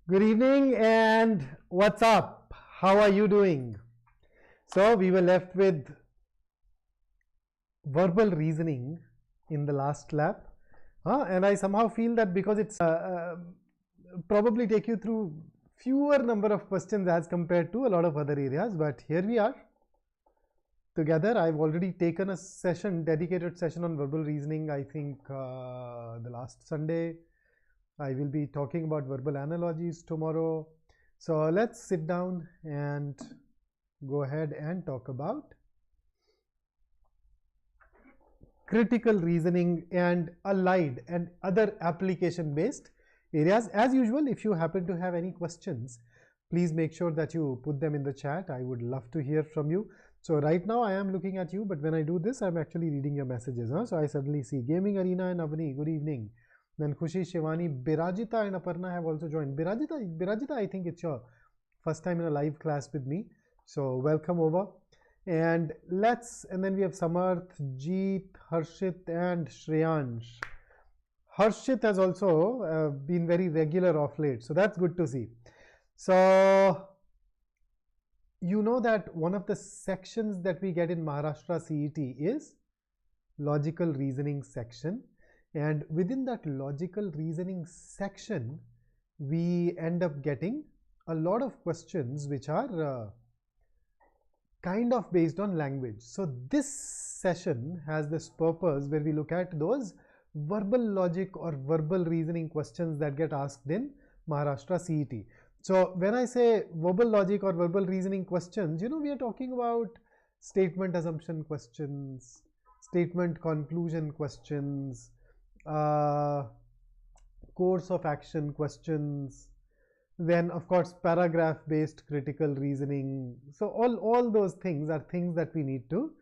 Good evening and what's up? How are you doing? So we were left with verbal reasoning in the last lab, and I somehow feel that because it's probably take you through fewer number of questions as compared to a lot of other areas, but here we are together. I've already taken a session, dedicated session on verbal reasoning, I think the last Sunday. I will be talking about verbal analogies tomorrow. So let's sit down and go ahead and talk about critical reasoning and allied and other application based areas. As usual, if you happen to have any questions, please make sure that you put them in the chat. I would love to hear from you. So right now I am looking at you, but when I do this, I'm actually reading your messages. So I suddenly see Gaming Arena and Avani, good evening. Then Khushi, Shivani, Birajita and Aparna have also joined. Birajita, I think it's your first time in a live class with me. So welcome over. And then we have Samarth, Jeet, Harshit and Shreyansh. Harshit has also been very regular of late. So that's good to see. So you know that one of the sections that we get in Maharashtra CET is logical reasoning section. And within that logical reasoning section, we end up getting a lot of questions which are kind of based on language. So this session has this purpose where we look at those verbal logic or verbal reasoning questions that get asked in Maharashtra CET. So when I say verbal logic or verbal reasoning questions, we are talking about statement assumption questions, statement conclusion questions, course of action questions, then of course paragraph based critical reasoning. So all those things are things that we need to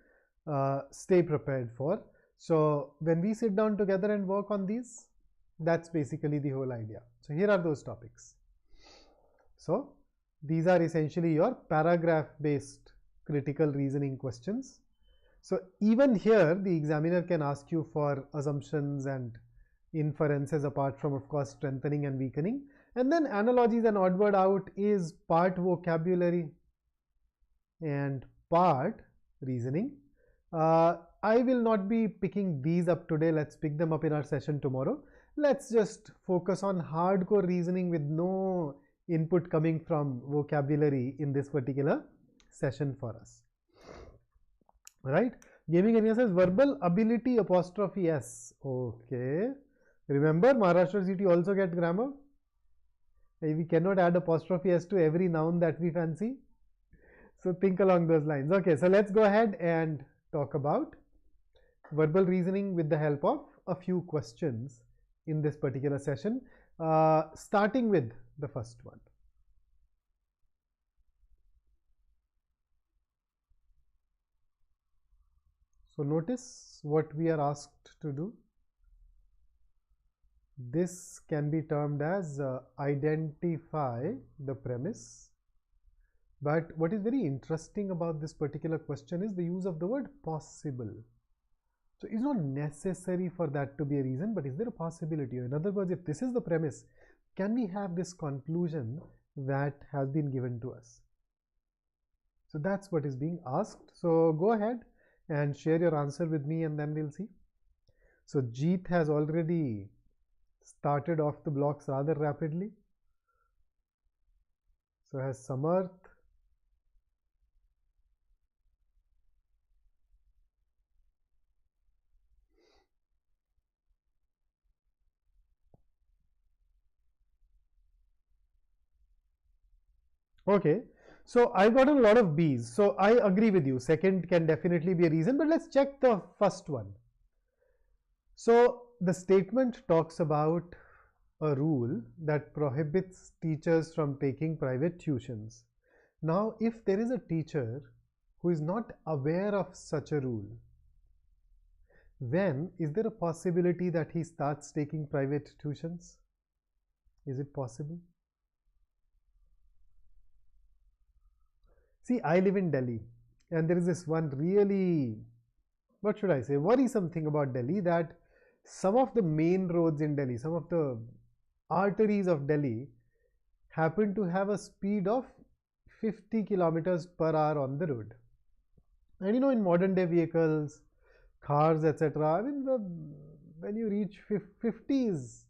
stay prepared for. So when we sit down together and work on these, that's basically the whole idea. So here are those topics. So these are essentially your paragraph based critical reasoning questions. So even here the examiner can ask you for assumptions and inferences apart from of course strengthening and weakening. And then analogies and odd word out is part vocabulary and part reasoning. I will not be picking these up today. Let's pick them up in our session tomorrow. Let's just focus on hardcore reasoning with no input coming from vocabulary in this particular session for us. Right? Gaming Arena says verbal ability apostrophe S. Okay. Remember, Maharashtra CET also get grammar. We cannot add apostrophe S to every noun that we fancy. So think along those lines. Okay, so let's go ahead and talk about verbal reasoning with the help of a few questions in this particular session, starting with the first one. So notice what we are asked to do. This can be termed as identify the premise. But what is very interesting about this particular question is the use of the word possible. So it's not necessary for that to be a reason, but is there a possibility? In other words, if this is the premise, can we have this conclusion that has been given to us? So that's what is being asked. So go ahead and share your answer with me and then we'll see. So Jeet has already started off the blocks rather rapidly. So has Samarth. Okay, so I got a lot of B's. So I agree with you. Second can definitely be a reason, but let's check the first one. So the statement talks about a rule that prohibits teachers from taking private tuitions. Now, if there is a teacher who is not aware of such a rule, then is there a possibility that he starts taking private tuitions? Is it possible? See, I live in Delhi and there is this one really, what should I say, worrisome thing about Delhi, that some of the main roads in Delhi, some of the arteries of Delhi happen to have a speed of 50 kilometers per hour on the road. And you know, in modern day vehicles, cars, etc., I mean, when you reach 50s,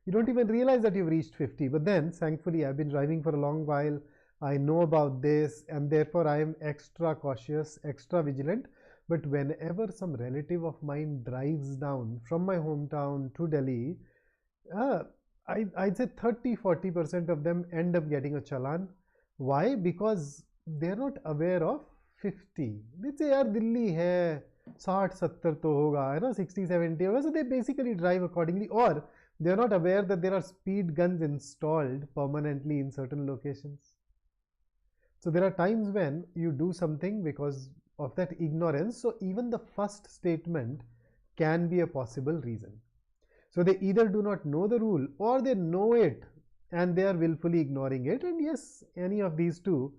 you don't even realize that you've reached 50. But then, thankfully, I've been driving for a long while. I know about this, and therefore I am extra cautious, extra vigilant. But whenever some relative of mine drives down from my hometown to Delhi, I'd say 30-40% of them end up getting a challan. Why? Because they're not aware of 50. They say, yaar, Delhi hai, 60-70 to hoga, hai na, 60-70 hoga. So they basically drive accordingly, or they're not aware that there are speed guns installed permanently in certain locations. So there are times when you do something because of that ignorance. So even the first statement can be a possible reason. So they either do not know the rule, or they know it and they are willfully ignoring it. And yes, any of these two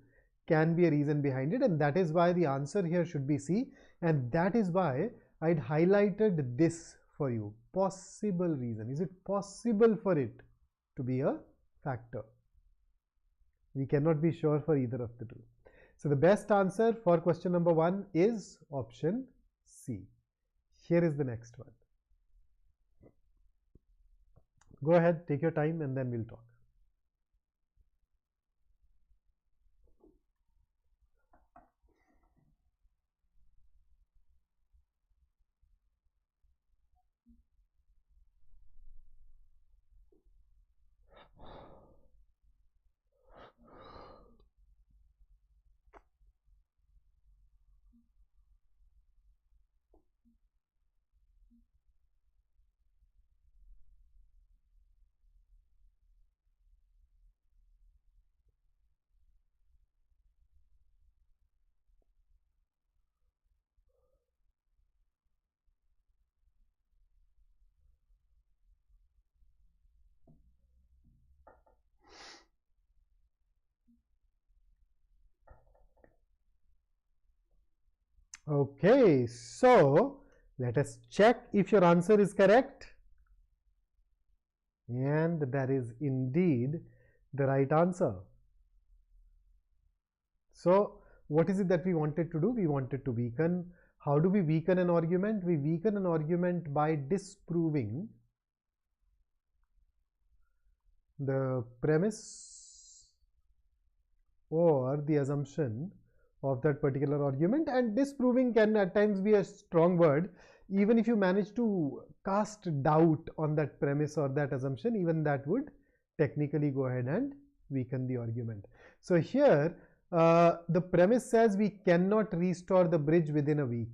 can be a reason behind it. And that is why the answer here should be C. And that is why I'd highlighted this for you. Possible reason. Is it possible for it to be a factor? We cannot be sure for either of the two. So the best answer for question number 1 is option C. Here is the next one. Go ahead, take your time, and then we'll talk. Okay, so let us check if your answer is correct. And that is indeed the right answer. So what is it that we wanted to do? We wanted to weaken. How do we weaken an argument? We weaken an argument by disproving the premise or the assumption of that particular argument. And disproving can at times be a strong word. Even if you manage to cast doubt on that premise or that assumption, even that would technically go ahead and weaken the argument. So here the premise says we cannot restore the bridge within a week,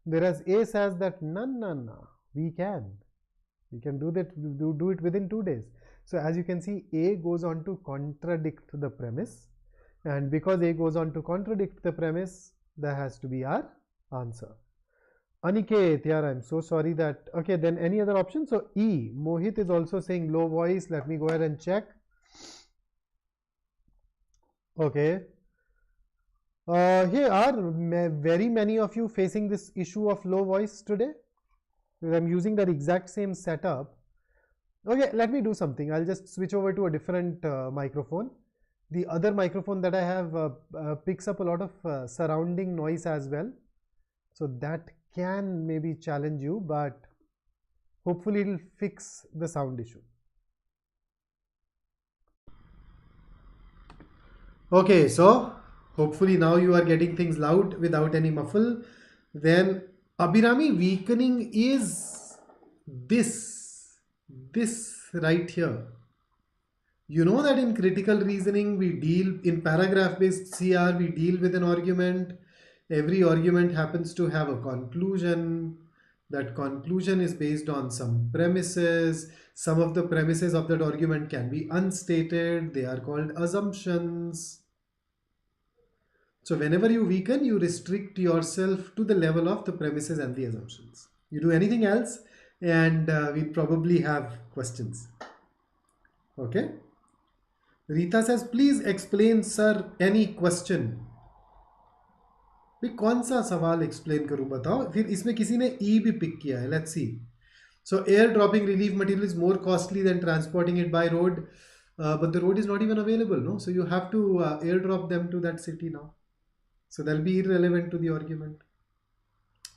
whereas A says that no, we can do that, do it within 2 days. So as you can see, A goes on to contradict the premise, and because A goes on to contradict the premise, that has to be our answer. Aniket, yeah, I'm so sorry that, okay, then any other option? So E, Mohit is also saying low voice. Let me go ahead and check. Okay. Here are very many of you facing this issue of low voice today. I'm using that exact same setup. Okay, let me do something. I'll just switch over to a different microphone. The other microphone that I have picks up a lot of surrounding noise as well. So that can maybe challenge you, but hopefully it will fix the sound issue. Okay, so hopefully now you are getting things loud without any muffle. Then Abhirami, weakening is this right here. You know that in critical reasoning we deal, in paragraph based CR we deal with an argument. Every argument happens to have a conclusion. That conclusion is based on some premises. Some of the premises of that argument can be unstated. They are called assumptions. So whenever you weaken, you restrict yourself to the level of the premises and the assumptions. You do anything else and we probably have questions. Okay. Rita says, please explain, sir, any question. कौन सा सवाल explain करूं बताओ. फिर इसमें किसी ने E भी पिक किया है. Let's see. So air dropping relief material is more costly than transporting it by road. but the road is not even available, no? So you have to airdrop them to that city now. So that'll be irrelevant to the argument.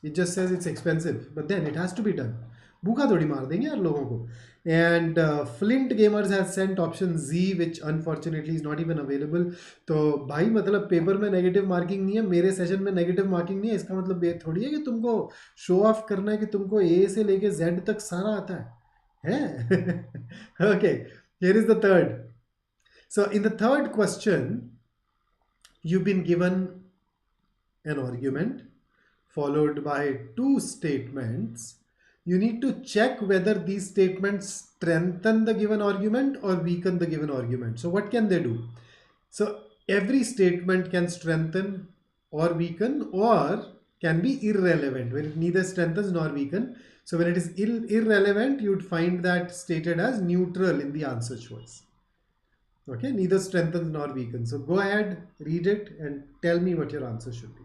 It just says it's expensive, but then it has to be done. भूखा थोड़ी मार देंगे यार लोगों को. And Flint Gamers has sent option Z, which unfortunately is not even available. तो भाई मतलब पेपर में नेगेटिव मार्किंग नहीं है, मेरे सेशन में नेगेटिव मार्किंग नहीं है, इसका मतलब ये थोड़ी है कि तुमको शो ऑफ करना है कि तुमको A से लेके Z तक सारा आता है. Okay, here is the third. So in the third question, you've been given an argument followed by two statements. You need to check whether these statements strengthen the given argument or weaken the given argument. So what can they do? So every statement can strengthen or weaken, or can be irrelevant, when it neither strengthens nor weaken. So when it is irrelevant, you'd find that stated as neutral in the answer choice. Okay, neither strengthens nor weakens. So go ahead, read it and tell me what your answer should be.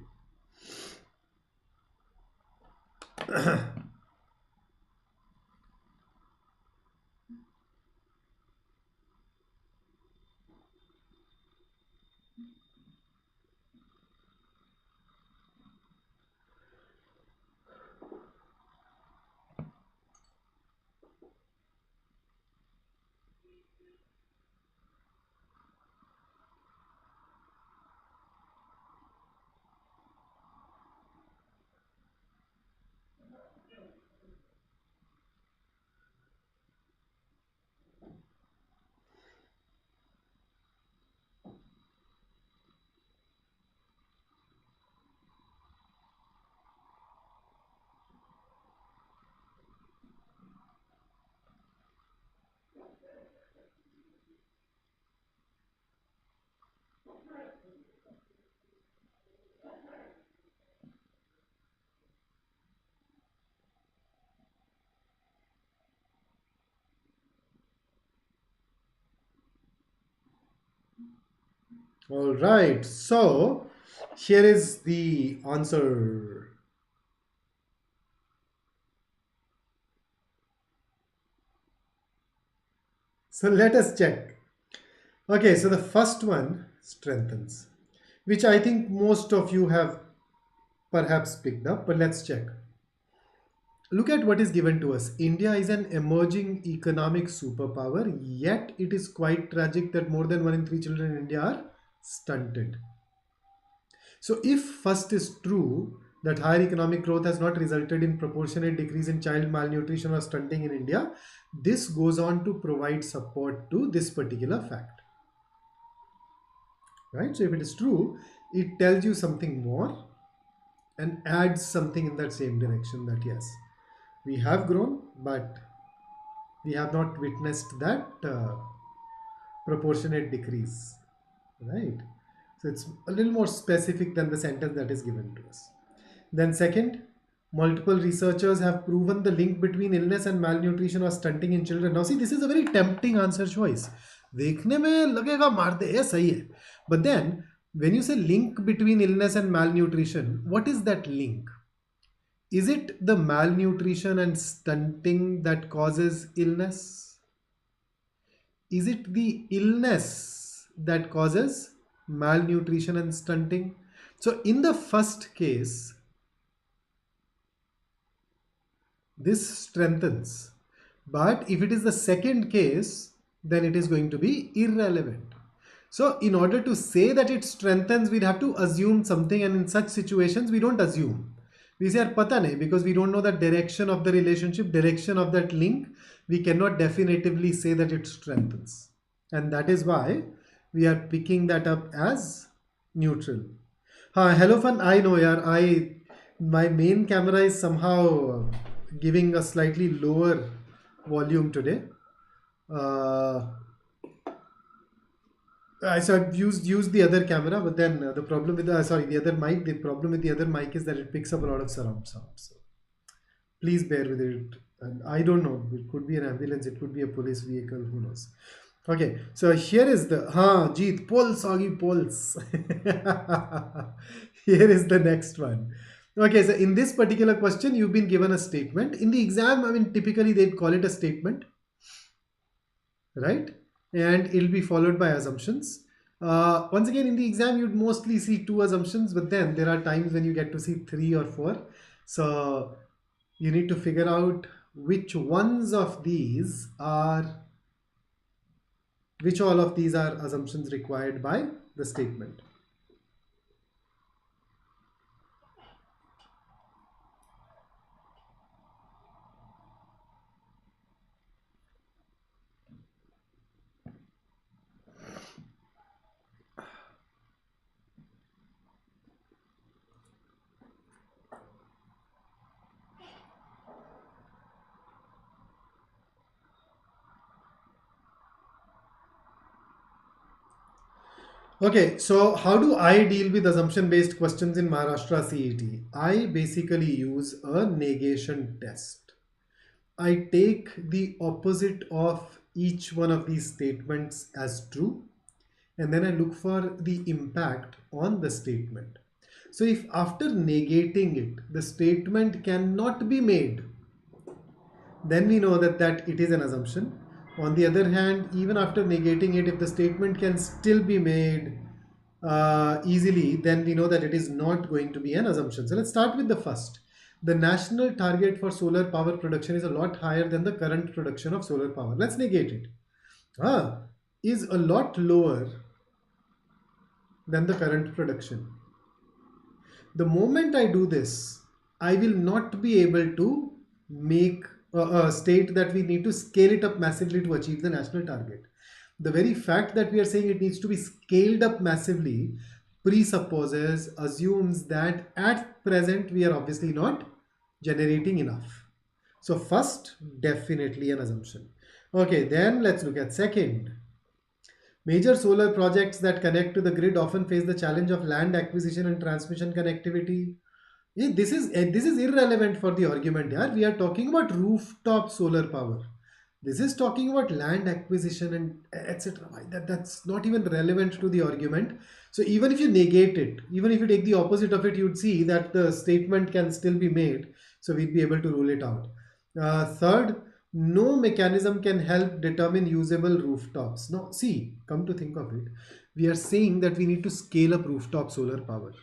All right, so here is the answer. So let us check. Okay, so the first one, strengthens, which I think most of you have perhaps picked up, but let's check. Look at what is given to us. India is an emerging economic superpower, yet it is quite tragic that more than 1 in 3 children in India are stunted. So if first is true, that higher economic growth has not resulted in proportionate decrease in child malnutrition or stunting in India, this goes on to provide support to this particular fact. Right? So if it is true, it tells you something more and adds something in that same direction, that yes, we have grown, but we have not witnessed that proportionate decrease. Right? So it's a little more specific than the sentence that is given to us. Then second, multiple researchers have proven the link between illness and malnutrition or stunting in children. Now see, this is a very tempting answer choice. देखने में लगेगा मार दे, ये सही है. But then when you say link between illness and malnutrition, what is that link? Is it the malnutrition and stunting that causes illness? Is it the illness that causes malnutrition and stunting? So in the first case, this strengthens, but if it is the second case, then it is going to be irrelevant. So in order to say that it strengthens, we'd have to assume something, and in such situations we don't assume. We say pata nahi, because we don't know the direction of the relationship, direction of that link. We cannot definitively say that it strengthens, and that is why we are picking that up as neutral. Hello fun, I know yaar, my main camera is somehow giving a slightly lower volume today. So I've used the other camera, but then the problem with the other mic. The problem with the other mic is that it picks up a lot of surround sound. So please bear with it. And I don't know. It could be an ambulance. It could be a police vehicle. Who knows? Okay. So here is the Jeet pulse, Augie pulse. Here is the next one. Okay. So in this particular question, you've been given a statement. In the exam, I mean, typically they'd call it a statement, right? and it'll be followed by assumptions. Once again, in the exam, you'd mostly see 2 assumptions, but then there are times when you get to see 3 or 4. So you need to figure out which ones of these are, which all of these are assumptions required by the statement. Okay, so how do I deal with assumption-based questions in Maharashtra CET? I basically use a negation test. I take the opposite of each one of these statements as true, and then I look for the impact on the statement. So if after negating it, the statement cannot be made, then we know that it is an assumption. On the other hand, even after negating it, if the statement can still be made easily, then we know that it is not going to be an assumption. So let's start with the first. The national target for solar power production is a lot higher than the current production of solar power. Let's negate it. Is a lot lower than the current production. The moment I do this, I will not be able to make state that we need to scale it up massively to achieve the national target. The very fact that we are saying it needs to be scaled up massively assumes that at present we are obviously not generating enough. So first, definitely an assumption. Okay, then let's look at second. Major solar projects that connect to the grid often face the challenge of land acquisition and transmission connectivity. This is irrelevant for the argument here. We are talking about rooftop solar power. This is talking about land acquisition and etc. That's not even relevant to the argument. So even if you negate it, even if you take the opposite of it, you'd see that the statement can still be made. So we'd be able to rule it out. Third, no mechanism can help determine usable rooftops. Now, see, come to think of it, we are saying that we need to scale up rooftop solar power.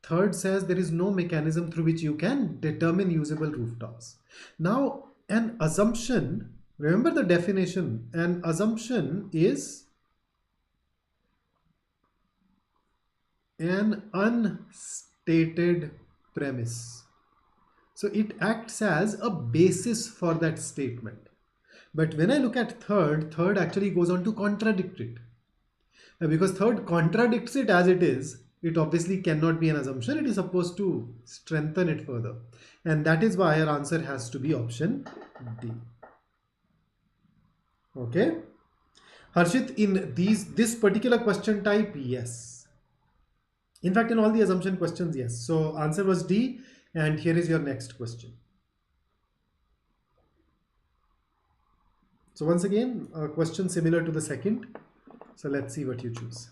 Third says there is no mechanism through which you can determine usable rooftops. Now, an assumption, remember the definition, an assumption is an unstated premise. So it acts as a basis for that statement. But when I look at third actually goes on to contradict it. Because third contradicts it as it is, it obviously cannot be an assumption. It is supposed to strengthen it further. And that is why our answer has to be option D. Okay. Harshit, in this particular question type, yes. In fact, in all the assumption questions, yes. So answer was D. And here is your next question. So once again, a question similar to the second. So let's see what you choose.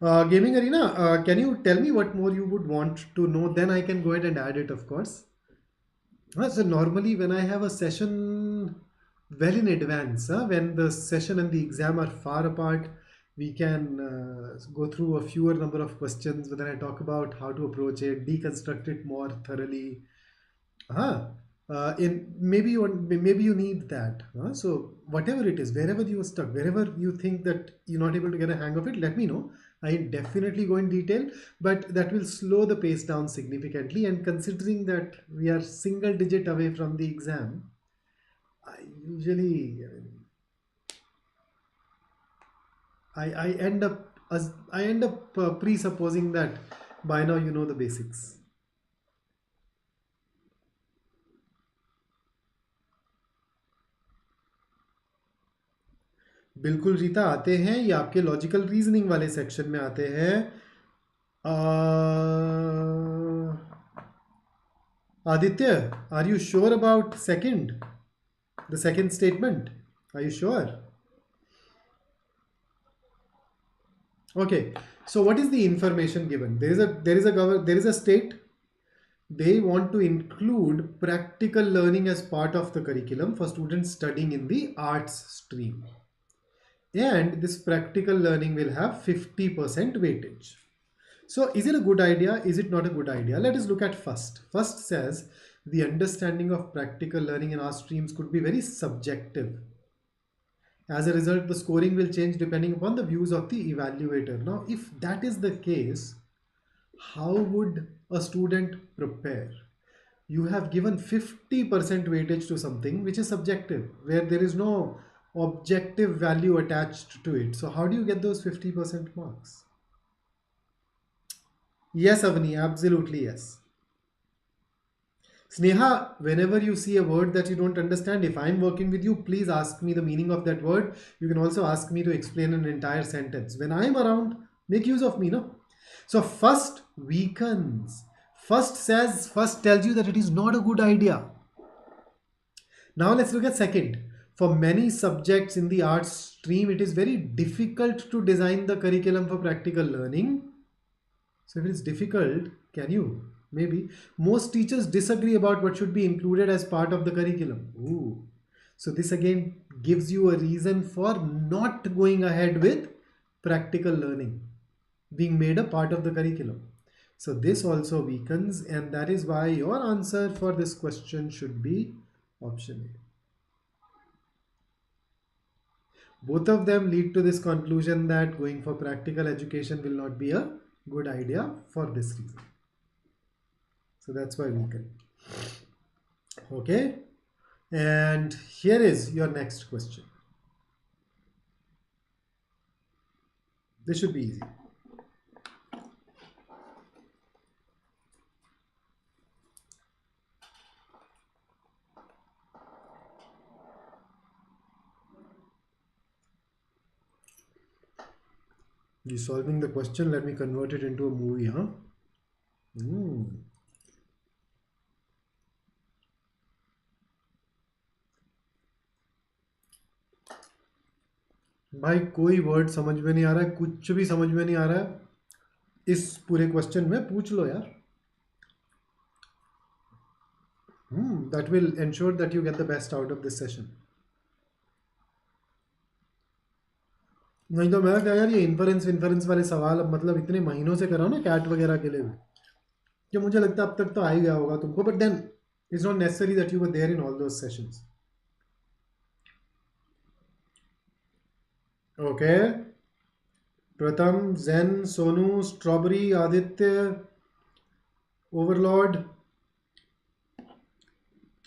Gaming Arena, can you tell me what more you would want to know? Then I can go ahead and add it, of course. So normally when I have a session well in advance, when the session and the exam are far apart, we can go through a fewer number of questions, but then I talk about how to approach it, deconstruct it more thoroughly. Maybe you need that. So whatever it is, wherever you are stuck, wherever you think that you're not able to get a hang of it, let me know. I definitely go in detail, but that will slow the pace down significantly. And considering that we are single digit away from the exam, I end up presupposing that by now you know the basics. बिल्कुल रीता आते हैं, ये आपके logical reasoning वाले section में आते हैं. Aditya, are you sure about the second statement? Are you sure? Okay, so what is the information given? There is a state. They want to include practical learning as part of the curriculum for students studying in the arts stream. And this practical learning will have 50% weightage. So is it a good idea? Is it not a good idea? Let us look at first. First says the understanding of practical learning in our streams could be very subjective. As a result, the scoring will change depending upon the views of the evaluator. Now, if that is the case, how would a student prepare? You have given 50% weightage to something which is subjective, where there is no objective value attached to it. So how do you get those 50% marks? Yes, Avani, absolutely yes. Sneha, whenever you see a word that you don't understand, if I'm working with you, please ask me the meaning of that word. You can also ask me to explain an entire sentence. When I'm around, make use of me, no? So first weakens. First tells you that it is not a good idea. Now let's look at second. For many subjects in the arts stream, it is very difficult to design the curriculum for practical learning. So if it's difficult, can you? Maybe. Most teachers disagree about what should be included as part of the curriculum. Ooh. So this again gives you a reason for not going ahead with practical learning being made a part of the curriculum. So this also weakens, and that is why your answer for this question should be option A. Both of them lead to this conclusion that going for practical education will not be a good idea for this reason. So that's why weaken. Okay. And here is your next question. This should be easy. You're solving the question. Let me convert it into a movie, huh? भाई कोई word समझ में नहीं आ रहा है, कुछ भी समझ में नहीं आ रहा है, इस पूरे क्वेश्चन में पूछ लो यार. That will ensure that you get the best out of this session. नहीं तो मैं क्या यार, ये इन्फरेंस वाले सवाल अब मतलब इतने महीनों से कराओ ना कैट वगैरह के लिए, कि मुझे लगता है अब तक तो आ ही गया होगा तुमको, but then it's not necessary that you were there in all those sessions. Okay, Pratham, zen, Sonu, strawberry, Aditya, overlord,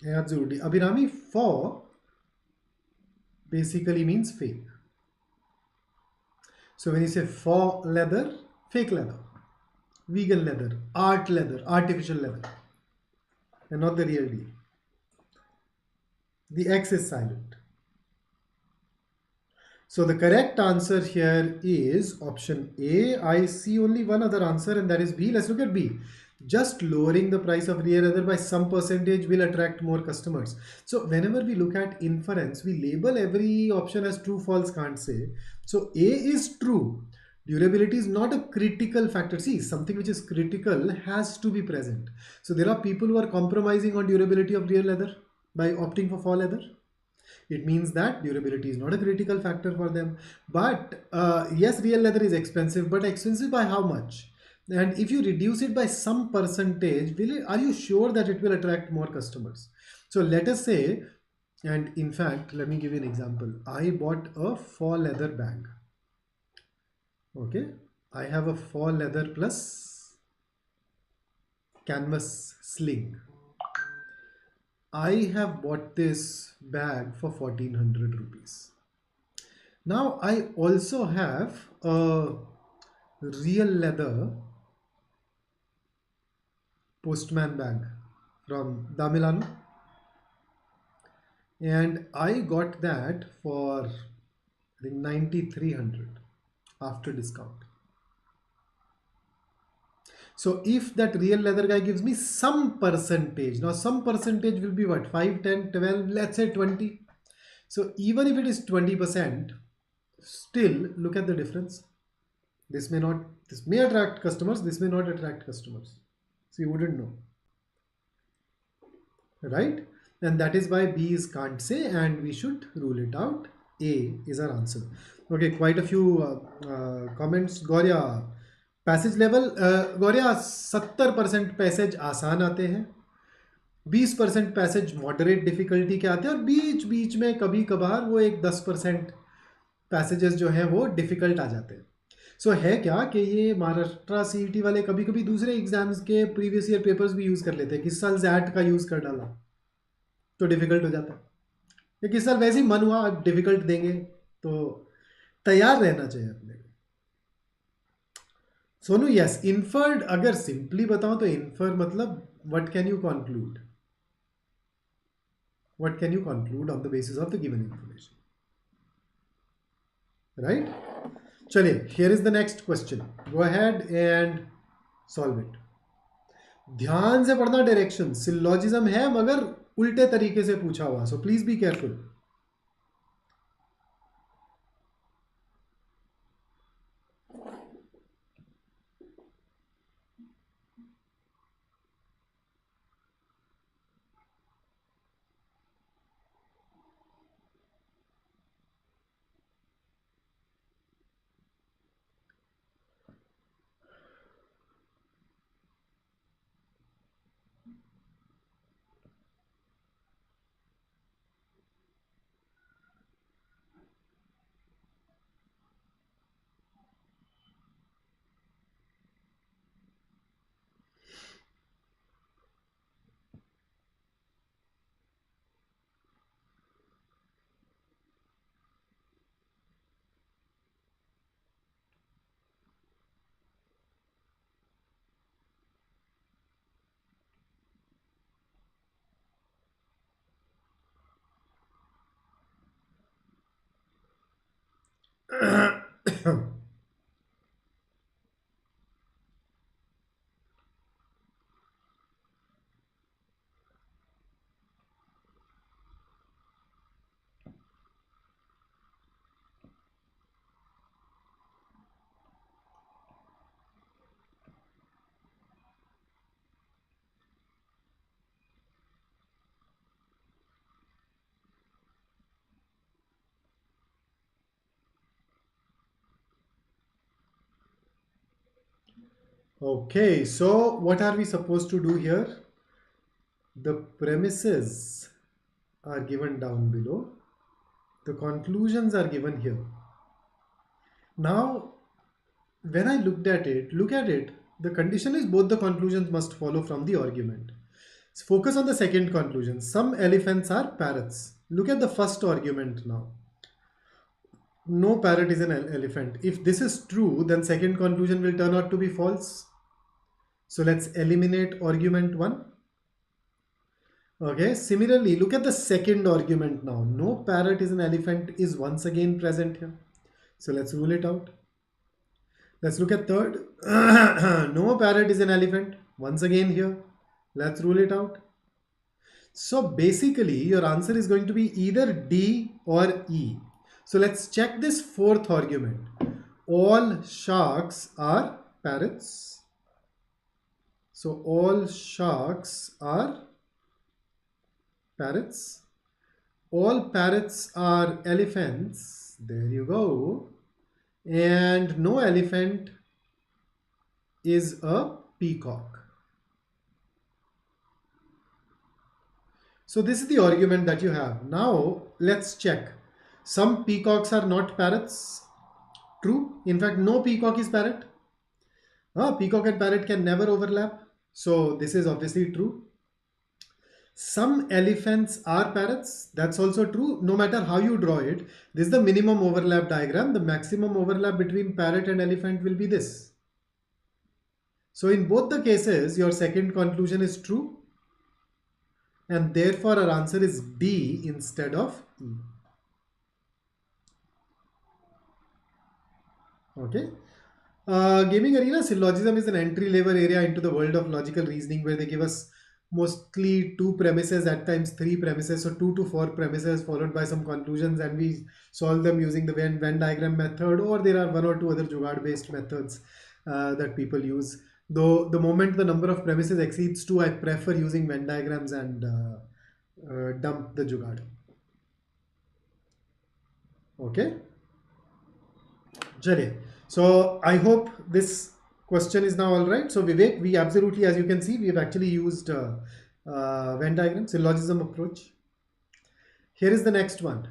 absolutely. Abhinami, for basically means fake. So when you say for leather, fake leather, vegan leather, art leather, artificial leather, and not the real deal. The X is silent. So the correct answer here is option A. I see only one other answer, and that is B. Let's look at B. Just lowering the price of real leather by some percentage will attract more customers. So whenever we look at inference, we label every option as true, false, can't say. So A is true. Durability is not a critical factor. See, something which is critical has to be present. So there are people who are compromising on durability of real leather by opting for faux leather. It means that durability is not a critical factor for them. But yes, real leather is expensive, but expensive by how much? And if you reduce it by some percentage, are you sure that it will attract more customers? So let us say, and in fact, let me give you an example. I bought a faux leather bag. Okay, I have a faux leather plus canvas sling. I have bought this bag for 1400 rupees. Now I also have a real leather postman bag from Damilano, and I got that for I think 9300 after discount. So if that real leather guy gives me some percentage, now some percentage will be what, 5, 10, 12, let's say 20. So even if it is 20%, still look at the difference. This may not, this may attract customers, this may not attract customers. So you wouldn't know, right? And that is why B is can't say, and we should rule it out. A is our answer. Okay, quite a few comments. Gaurya, passage level, Gaurya 70% passage आसान आते हैं, 20% passage moderate difficulty के आते हैं, और बीच बीच में कभी कभार वो एक 10% पैसेजेस जो हैं वो डिफिकल्ट आ जाते हैं. सो है क्या कि ये महाराष्ट्र सीईटी वाले कभी कभी दूसरे एग्जाम्स के प्रीवियस ईयर पेपर्स भी यूज़ कर लेते हैं. किस साल जैट का यूज़ कर डाला तो डिफिकल्ट हो जाता है, या किस साल वैसे ही मन हुआ डिफिकल्ट देंगे. तो तैयार रहना चाहिए अपने. सोनू, यस, इन्फर्ड, अगर सिंपली बताऊं तो इन्फर मतलब what can you conclude, what can you conclude on the basis of the given information, right? चलिए, here is the next question. Go ahead and solve it. ध्यान से पढ़ना डायरेक्शन. सिलोजिज्म है मगर उल्टे तरीके से पूछा हुआ, so please be careful. Okay, so what are we supposed to do here? The premises are given down below. The conclusions are given here. Now, when I look at it, the condition is both the conclusions must follow from the argument. So focus on the second conclusion. Some elephants are parrots. Look at the first argument now. No parrot is an elephant. If this is true, then second conclusion will turn out to be false. So let's eliminate argument 1. Okay, similarly, look at the second argument now. No parrot is an elephant is once again present here. So let's rule it out. Let's look at third. No parrot is an elephant. Once again here. Let's rule it out. So basically, your answer is going to be either D or E. So let's check this fourth argument. All sharks are parrots. So all sharks are parrots. All parrots are elephants. There you go. And no elephant is a peacock. So this is the argument that you have. Now let's check. Some peacocks are not parrots. True. In fact, no peacock is parrot. Peacock and parrot can never overlap. So this is obviously true. Some elephants are parrots. That's also true. No matter how you draw it, this is the minimum overlap diagram. The maximum overlap between parrot and elephant will be this. So in both the cases, your second conclusion is true. And therefore our answer is D instead of E. Okay. Gaming arena, syllogism is an entry level area into the world of logical reasoning where they give us mostly two premises, at times three premises, so 2 to 4 premises followed by some conclusions, and we solve them using the Venn diagram method, or there are one or two other jugaad based methods that people use. Though the moment the number of premises exceeds 2, I prefer using Venn diagrams and dump the jugaad. Okay. Chaliye. So I hope this question is now all right. So Vivek, we absolutely, as you can see, we have actually used Venn diagram, syllogism approach. Here is the next one.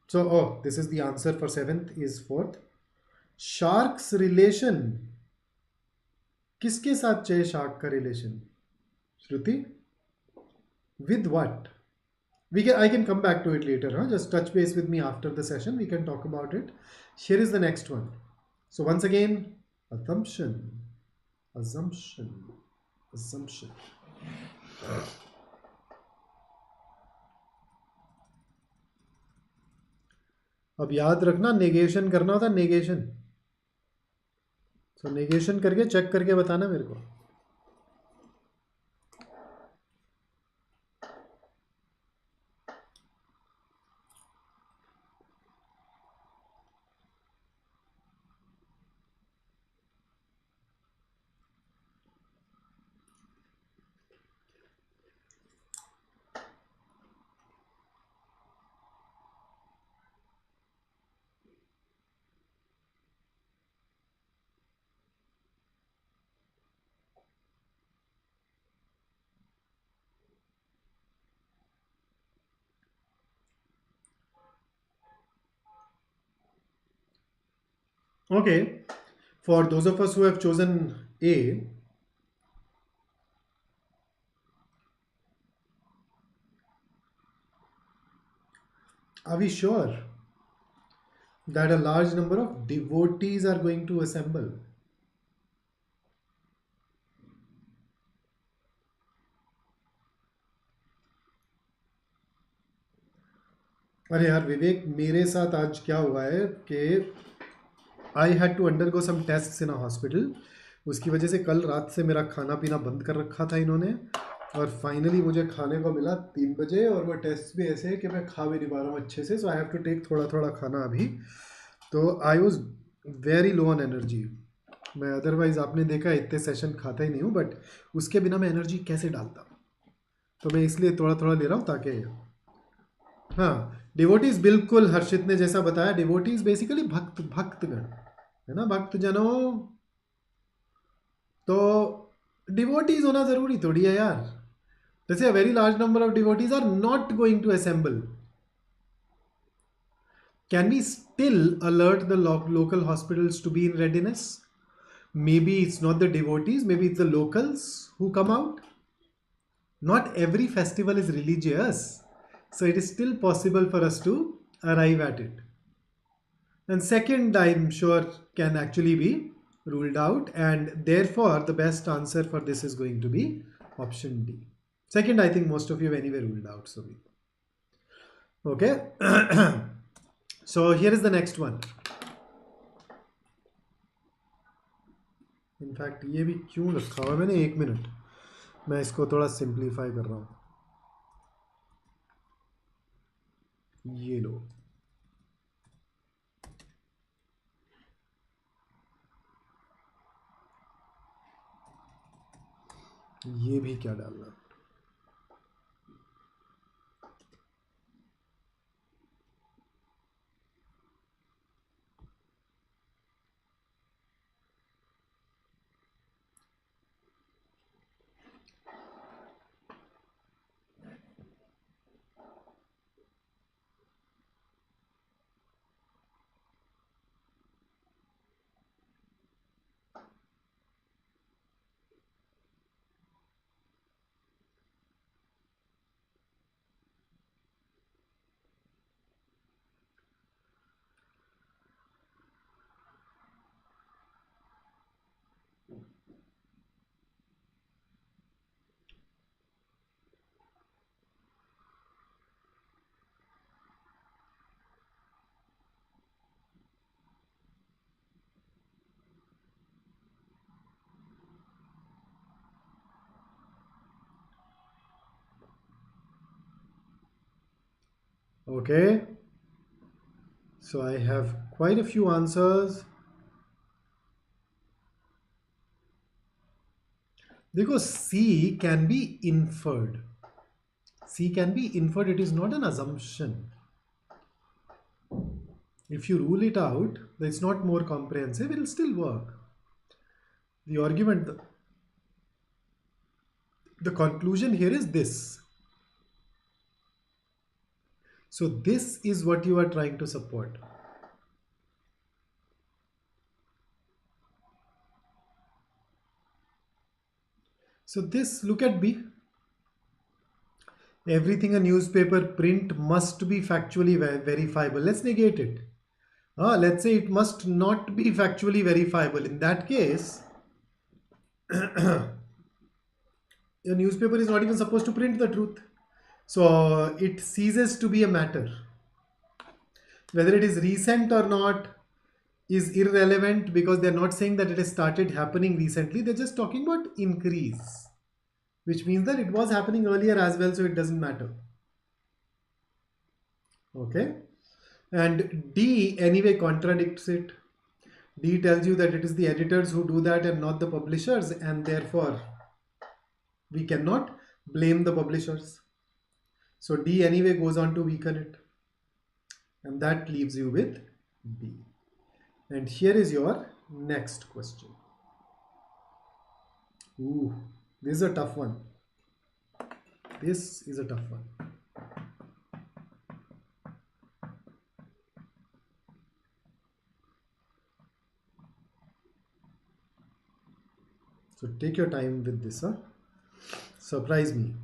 So, oh, this is the answer for 7th is 4th. Shark's relation. किसके साथ चाहिए shark का relation? Shruti? With what? I can come back to it later. Huh? Just touch base with me after the session. We can talk about it. Here is the next one. So once again, assumption. अब याद रखना negation करना होता, negation. सो negation करके check करके बताना मेरे को. Okay, for those of us who have chosen A, are we sure that a large number of devotees are going to assemble? अरे यार विवेक, मेरे साथ आज क्या हुआ है कि I had to undergo some tests in a hospital. उसकी वजह से कल रात से मेरा खाना पीना बंद कर रखा था इन्होंने, और फाइनली मुझे खाने को मिला 3 बजे, और वो टेस्ट भी ऐसे है कि मैं खा भी नहीं पा रहा हूँ अच्छे से. सो आई हैव टू टेक थोड़ा थोड़ा खाना अभी. तो I was very low on energy. मैं अदरवाइज़ आपने देखा इतने सेशन खाता ही नहीं हूँ, बट उसके बिना मैं एनर्जी कैसे डालता. तो मैं इसलिए थोड़ा थोड़ा ले रहा हूँ ताकि. हाँ, डिवोटीज बिल्कुल हर्षित ने जैसा बताया, डिवोटीज बेसिकली भक्तगण है ना, भक्तजनों. तो डिवोटीज होना जरूरी थोड़ी है यार. जैसे a very large number of devotees are not going to assemble. Can we still alert the local hospitals to be in readiness? Maybe it's not the devotees, maybe it's the locals who come out. Not every festival is religious, so it is still possible for us to arrive at it. And second, I'm sure can actually be ruled out, and therefore the best answer for this is going to be option D. Second, I think most of you have anyway ruled out. So okay. So here is the next one. In fact, ये भी क्यों रखा हुआ मैंने, 1 minute, मैं इसको थोड़ा simplify कर रहा हूँ. ये लो. ये भी क्या डालना. Okay, so I have quite a few answers. Because C can be inferred. C can be inferred, it is not an assumption. If you rule it out, it's not more comprehensive, it will still work. The argument, the conclusion here is this. So this is what you are trying to support. So this, look at B. Everything a newspaper print must be factually verifiable. Let's negate it. Let's say it must not be factually verifiable. In that case, your newspaper is not even supposed to print the truth. So it ceases to be a matter. Whether it is recent or not is irrelevant, because they're not saying that it has started happening recently. They're just talking about increase, which means that it was happening earlier as well, so it doesn't matter. Okay. And D anyway contradicts it. D tells you that it is the editors who do that and not the publishers, and therefore we cannot blame the publishers. So D anyway goes on to weaken it. And that leaves you with B. And here is your next question. Ooh, this is a tough one. This is a tough one. So take your time with this, huh? Surprise me.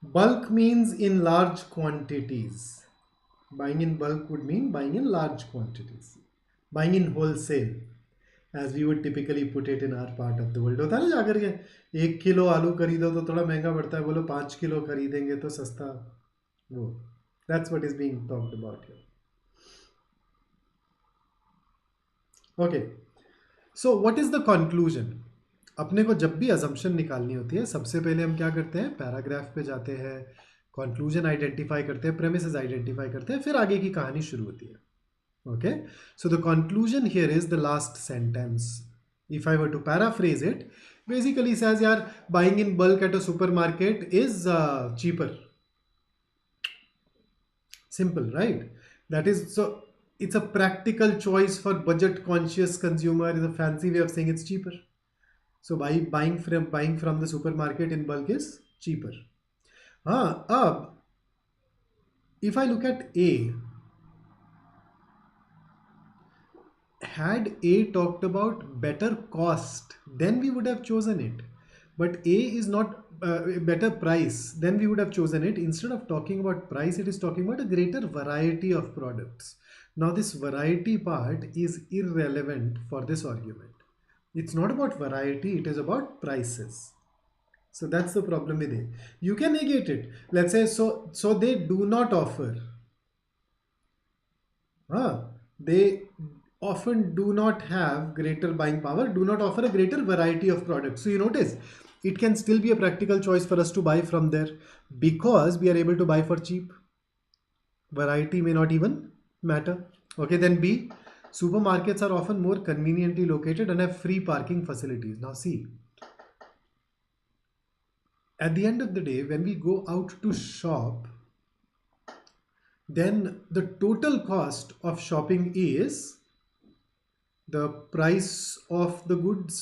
Bulk means in large quantities. Buying in bulk would mean buying in large quantities. Buying in wholesale, as we would typically put it in our part of the world. होता है ना, जाकर के 1 kilo आलू खरीदो तो थोड़ा महंगा पड़ता है, बोलो 5 किलो खरीदेंगे तो सस्ता. वो, that's what is being talked about here. Okay, so what is the conclusion? अपने को जब भी assumption निकालनी होती है, सबसे पहले हम क्या करते हैं, पैराग्राफ पे जाते हैं, conclusion आइडेंटिफाई करते हैं, premises आइडेंटिफाई करते हैं, फिर आगे की कहानी शुरू होती है. Okay, so the conclusion here is the last sentence. If I were to paraphrase it, basically says, yaar, buying in bulk at a supermarket is cheaper. Simple, right? That is, so it's a practical choice for budget conscious consumer, is a fancy way of saying it's cheaper. So buying from the supermarket in bulk is cheaper. If I look at A, had A talked about better cost, then we would have chosen it. But A is not better price, then we would have chosen it. Instead of talking about price, it is talking about a greater variety of products. Now this variety part is irrelevant for this argument. It's not about variety, it is about prices. So that's the problem with A. You can negate it. Let's say, so they do not offer. They often do not have greater buying power, do not offer a greater variety of products. So you notice, it can still be a practical choice for us to buy from there because we are able to buy for cheap. Variety may not even matter. Okay, then B, supermarkets are often more conveniently located and have free parking facilities. Now see, at the end of the day, when we go out to shop, then the total cost of shopping is the price of the goods,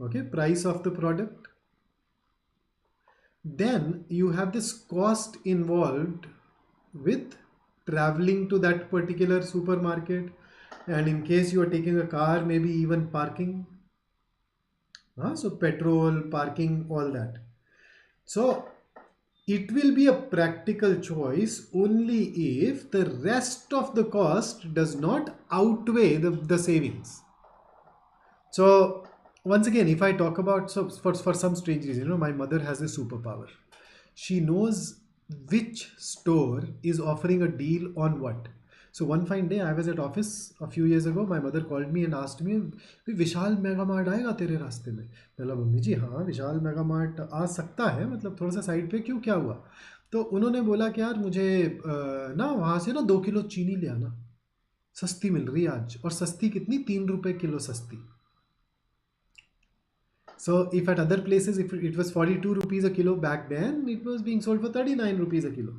okay, price of the product. Then you have this cost involved with traveling to that particular supermarket, and in case you are taking a car, maybe even parking. So petrol, parking, all that. So it will be a practical choice only if the rest of the cost does not outweigh the savings. So once again, if I talk about, so for some strange reason, my mother has a superpower. She knows which store is offering a deal on what. So one fine day, I was at office a few years ago. My mother called me and asked me, Vishal mega mart आएगा तेरे रास्ते में? बोला mummy जी हाँ विशाल mega mart आ सकता है, मतलब थोड़ा सा साइड पे, क्यों क्या हुआ? तो उन्होंने बोला कि यार मुझे ना वहाँ से ना 2 किलो चीनी ले आना, सस्ती मिल रही है आज. और सस्ती कितनी? 3 रुपए किलो सस्ती. So if at other places, if it was 42 rupees a kilo back then, it was being sold for 39 rupees a kilo.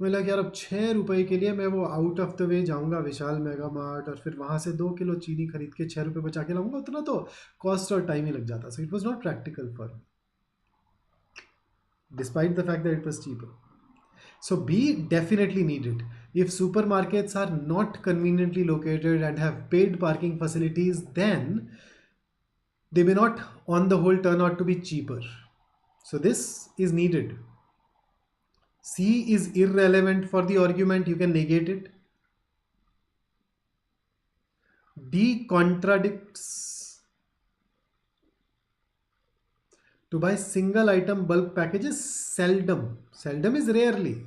मैं लगा यार अब 6 रुपए के लिए मैं वो आउट ऑफ द वे जाऊंगा विशाल मेगा मार्ट और फिर वहाँ से 2 किलो चीनी खरीद के 6 रुपए बचा के लाऊंगा, उतना तो कॉस्ट और टाइम ही लग जाता. So it was not practical for me, despite the fact that it was cheaper. So B definitely needed. If supermarkets are not conveniently located and have paid parking facilities, then they may not on the whole turn out to be cheaper. So this is needed. C is irrelevant for the argument, you can negate it. D contradicts. To buy single item bulk packages, seldom is rarely.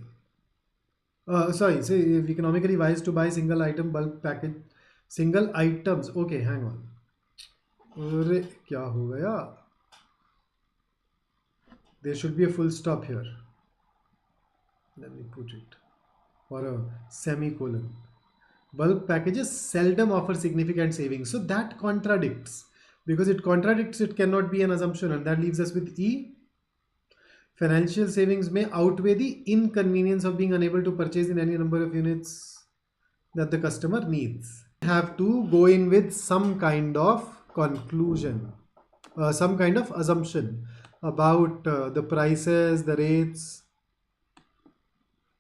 Sorry, so economically wise to buy single item bulk package, single items. Okay, hang on. अरे क्या हो गया? There should be a full stop here. Let me put it, or a semicolon. Bulk packages seldom offer significant savings. So that contradicts. Because it contradicts, it cannot be an assumption, and that leaves us with E. Financial savings may outweigh the inconvenience of being unable to purchase in any number of units that the customer needs. Have to go in with some kind of conclusion, some kind of assumption about the prices, the rates.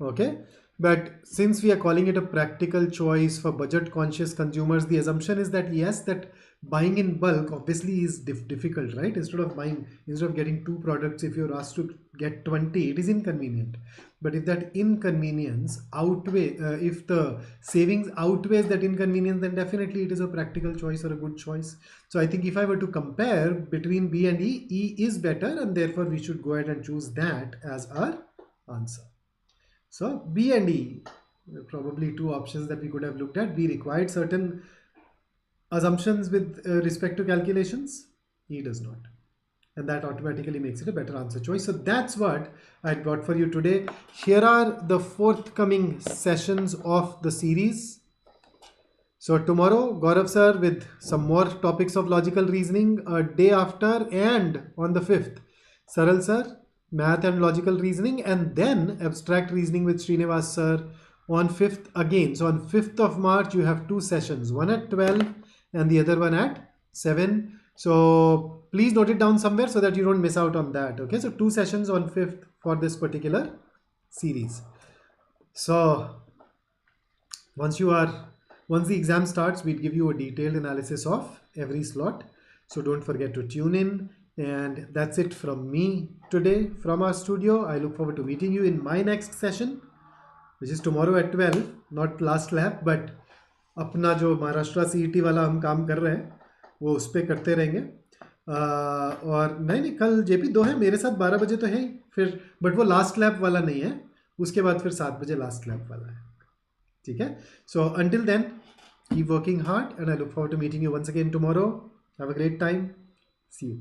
Okay, but since we are calling it a practical choice for budget conscious consumers, the assumption is that yes, that buying in bulk obviously is difficult, right? Instead of getting 2 products, if you're asked to get 20, it is inconvenient. But if that inconvenience if the savings outweighs that inconvenience, then definitely it is a practical choice or a good choice. So I think if I were to compare between B and E, E is better, and therefore we should go ahead and choose that as our answer. So B and E, probably 2 options that we could have looked at. B required certain assumptions with respect to calculations. E does not. And that automatically makes it a better answer choice. So that's what I brought for you today. Here are the forthcoming sessions of the series. So tomorrow, Gaurav sir with some more topics of logical reasoning. A day after, and on the 5th, Saral sir, math and logical reasoning, and then abstract reasoning with Srinivas sir on 5th again. So on 5th of March, you have 2 sessions, one at 12 and the other one at 7. So please note it down somewhere so that you don't miss out on that. Okay, so 2 sessions on 5th for this particular series. So once the exam starts, we'll give you a detailed analysis of every slot. So don't forget to tune in. And that's it from me today from our studio. I look forward to meeting you in my next session, which is tomorrow at 12. Not last lap, but अपना जो Maharashtra CET वाला हम काम कर रहे हैं वो उस पर करते रहेंगे. और नहीं कल JP 2 है, मेरे साथ 12 बजे तो है ही फिर, बट वो लास्ट लैप वाला नहीं है, उसके बाद फिर 7 बजे लास्ट लैप वाला है. ठीक है. So until then keep working hard and I look forward to meeting you once again tomorrow. Have a great time. See you.